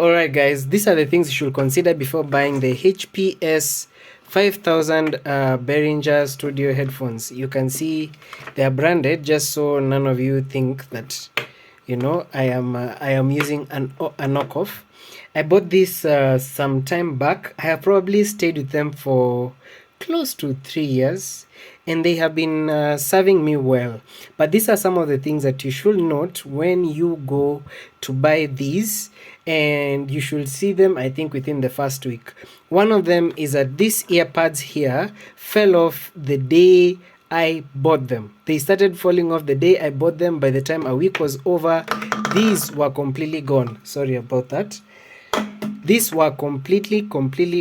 Alright guys, these are the things you should consider before buying the HPS5000 Behringer studio headphones. You can see they are branded just so none of you think that I am using a knockoff. I bought this some time back. I have probably stayed with them for close to 3 years, and they have been serving me well. But these are some of the things that you should note when you go to buy these, and you should see them, I think, within the first week. One of them is that these earpads here fell off the day I bought them. They started falling off the day I bought them. By the time a week was over, these were completely gone. Sorry about that. These were completely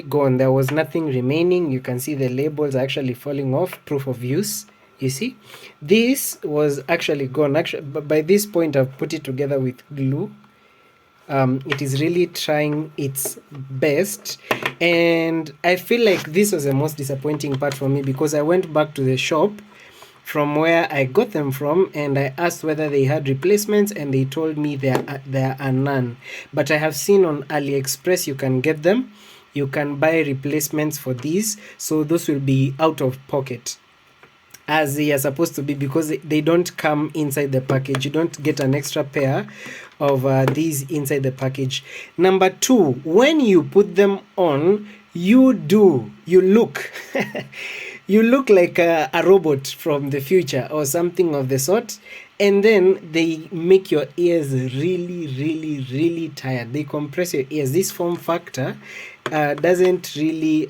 gone. There was nothing remaining. You can see the labels are actually falling off, proof of use. You see, this was actually gone. Actually, by this point, I've put it together with glue. It is really trying its best, and I feel like this was the most disappointing part for me, because I went back to the shop from where I got them from, and I asked whether they had replacements, and they told me there are none. But I have seen on AliExpress you can get them. You can buy replacements for these, so those will be out of pocket, as they are supposed to be, because they don't come inside the package. You don't get an extra pair of these inside the package. Number two, when you put them on, you look you look like a robot from the future or something of the sort, and then they make your ears really tired. They compress your ears. This form factor doesn't really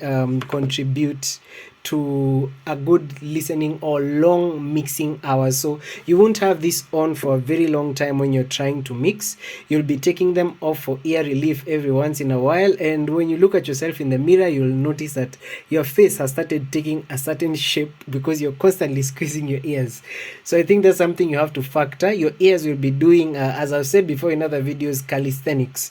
contribute to a good listening or long mixing hours. So you won't have this on for a very long time when you're trying to mix. You'll be taking them off for ear relief every once in a while, and when you look at yourself in the mirror, you'll notice that your face has started taking a certain shape because you're constantly squeezing your ears. So I think that's something you have to factor. Your ears will be doing, as I've said before in other videos, calisthenics.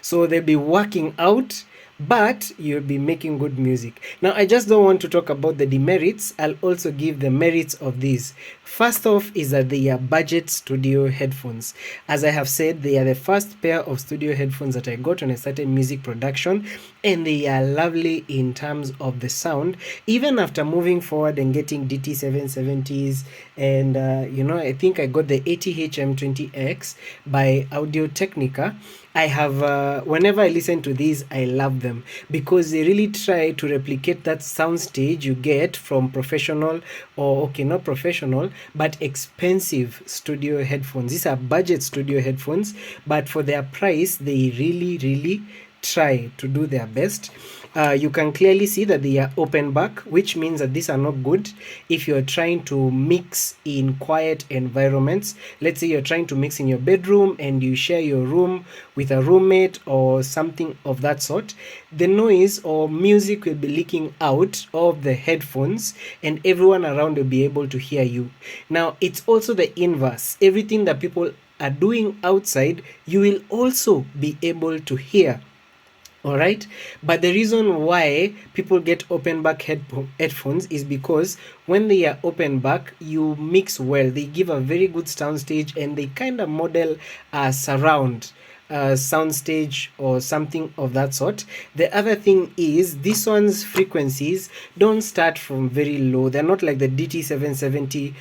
So they'll be working out, but you'll be making good music. Now, I just don't want to talk about the demerits. I'll also give the merits of these. First off is that they are budget studio headphones. As I have said, they are the first pair of studio headphones that I got when I started music production, and they are lovely in terms of the sound. Even after moving forward and getting DT770s, and I think I got the ATH-M20X by Audio Technica. I have, whenever I listen to these, I love them because they really try to replicate that soundstage you get from professional, or okay, not professional, but expensive studio headphones. These are budget studio headphones, but for their price, they really try to do their best. You can clearly see that they are open back, which means that these are not good if you're trying to mix in quiet environments. Let's say you're trying to mix in your bedroom and you share your room with a roommate or something of that sort. The noise or music will be leaking out of the headphones, and everyone around will be able to hear you. Now, it's also the inverse. Everything that people are doing outside, you will also be able to hear. All right, but the reason why people get open back headphones is because when they are open back, you mix well. They give a very good soundstage, and they kind of model a surround soundstage or something of that sort. The other thing is this one's frequencies don't start from very low. They're not like the DT770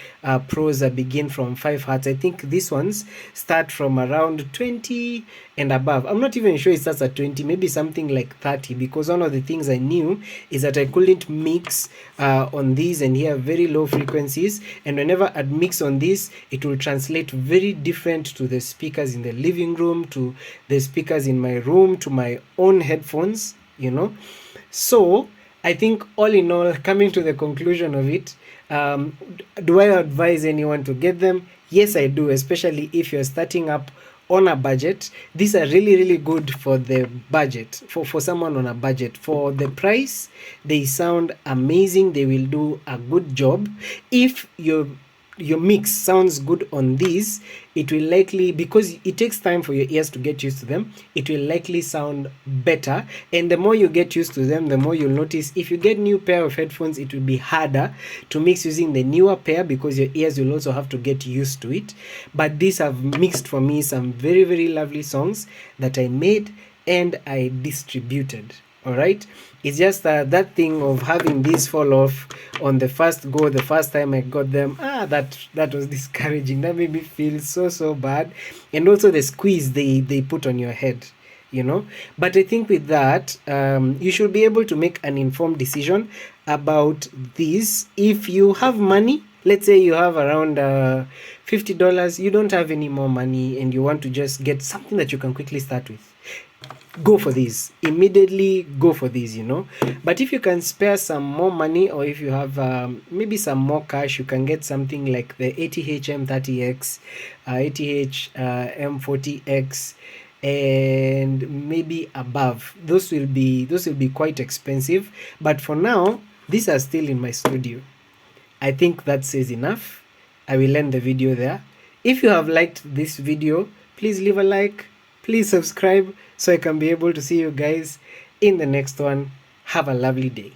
Pros that begin from 5 hertz. I think these ones start from around 20 and above. I'm not even sure it starts at 20, maybe something like 30, because one of the things I knew is that I couldn't mix on these and hear very low frequencies, and whenever I'd mix on this, it will translate very different to the speakers in the living room, to the speakers in my room, to my own headphones, So I think all in all, coming to the conclusion of it, do I advise anyone to get them? Yes, I do, especially if you're starting up on a budget. These are really good for the budget, for someone on a budget. For the price, they sound amazing. They will do a good job. If your mix sounds good on these, it will likely, because it takes time for your ears to get used to them, it will likely sound better. And the more you get used to them, the more you'll notice if you get new pair of headphones, it will be harder to mix using the newer pair, because your ears will also have to get used to it. But these have mixed for me some very lovely songs that I made, and I distributed. All right, it's just that thing of having this fall off on the first go, the first time I got them. That was discouraging. That made me feel so bad. And also the squeeze they put on your head, you know. But I think with that, you should be able to make an informed decision about this. If you have money, let's say you have around $50, you don't have any more money, and you want to just get something that you can quickly start with, go for these. Immediately go for these, you know. But if you can spare some more money, or if you have maybe some more cash, you can get something like the ATH M30X, ATH M40X, and maybe above. Those will be quite expensive, but for now these are still in my studio. I think that says enough. I will end the video there. If you have liked this video, please leave a like, please subscribe so I can be able to see you guys in the next one. Have a lovely day.